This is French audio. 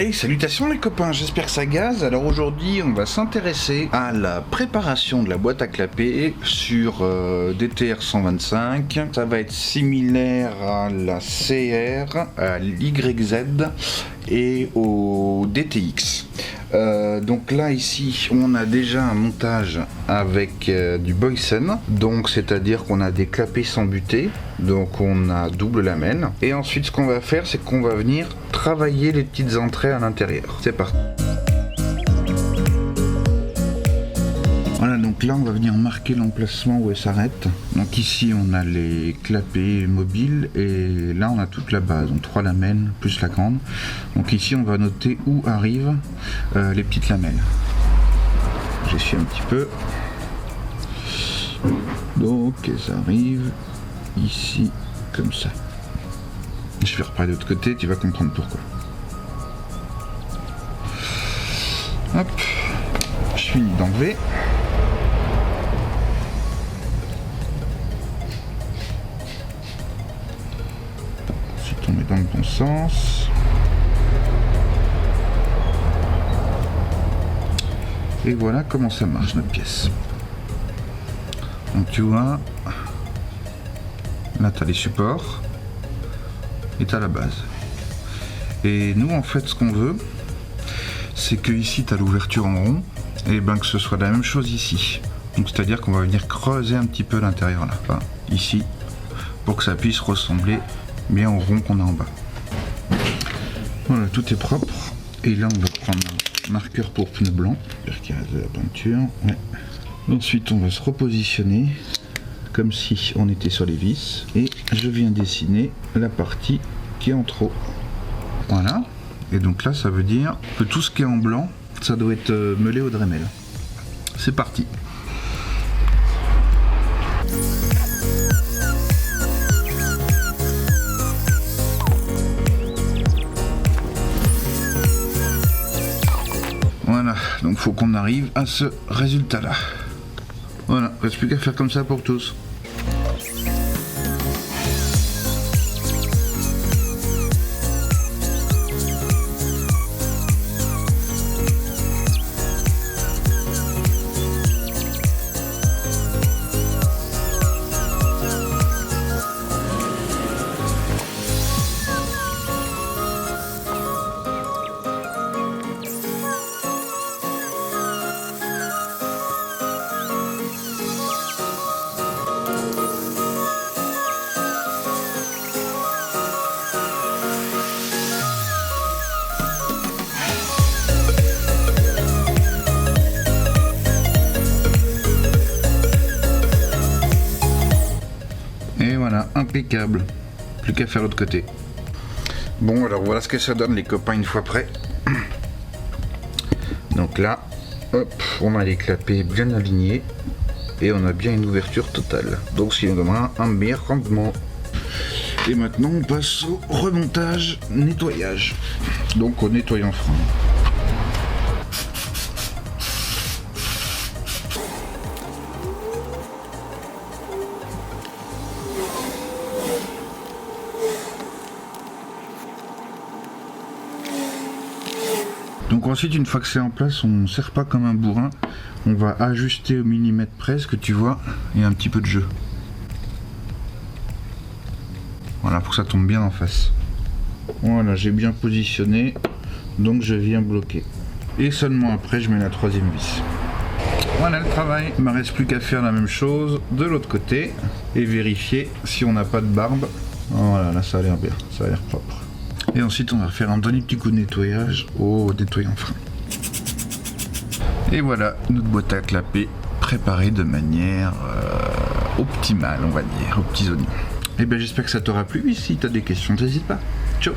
Hey, salutations les copains, j'espère que ça gaze. Alors aujourd'hui, on va s'intéresser à la préparation de la boîte à clapper sur DTR 125. Ça va être similaire à la CR, à l'YZ et au DTX. Donc là ici on a déjà un montage avec du Boysen, donc c'est à dire qu'on a des clapets sans butée, donc on a double lamelle, et ensuite ce qu'on va faire c'est qu'on va venir travailler les petites entrées à l'intérieur. C'est parti. Voilà, donc là on va venir marquer l'emplacement où elle s'arrête. Donc ici on a les clapets mobiles et là on a toute la base, donc 3 lamelles plus la grande. Donc ici on va noter où arrivent les petites lamelles. J'essuie un petit peu. Donc elles arrivent ici comme ça. Je vais reparer de l'autre côté, tu vas comprendre pourquoi. Hop, je finis d'enlever. On met dans le bon sens. Et voilà comment ça marche notre pièce. Donc tu vois, là tu as les supports et tu as la base. Et nous en fait ce qu'on veut, c'est que ici tu as l'ouverture en rond, et ben que ce soit la même chose ici. Donc c'est à dire qu'on va venir creuser un petit peu l'intérieur là, enfin, ici, pour que ça puisse ressembler bien au rond qu'on a en bas. Voilà, tout est propre. Et là, on va prendre un marqueur pour pneu blanc, j'espère qu'il reste de la peinture. Ouais. Ensuite, on va se repositionner comme si on était sur les vis. Et je viens dessiner la partie qui est en trop. Voilà. Et donc là, ça veut dire que tout ce qui est en blanc, ça doit être meulé au Dremel. C'est parti. Voilà, donc faut qu'on arrive à ce résultat là. Voilà, il ne reste plus qu'à faire comme ça pour tous. Et voilà, impeccable. Plus qu'à faire l'autre côté. Bon, alors voilà ce que ça donne les copains une fois prêts. Donc là, hop, on a les clapets bien alignés et on a bien une ouverture totale. Donc ce qui nous donnera un meilleur rendement. Et maintenant on passe au remontage, nettoyage. Donc au nettoyant frein. Donc ensuite, une fois que c'est en place, on ne serre pas comme un bourrin, on va ajuster au millimètre près, ce que tu vois, il y a un petit peu de jeu. Voilà, pour que ça tombe bien en face. Voilà, j'ai bien positionné, donc je viens bloquer. Et seulement après, je mets la troisième vis. Voilà le travail, il ne me reste plus qu'à faire la même chose de l'autre côté et vérifier si on n'a pas de barbe. Voilà, là ça a l'air bien, ça a l'air propre. Et ensuite on va faire un dernier petit coup de nettoyage au nettoyant frein. Et voilà notre boîte à clapper préparée de manière optimale, on va dire, aux petits oignons. Et bien j'espère que ça t'aura plu. Si tu as des questions, n'hésite pas. Ciao.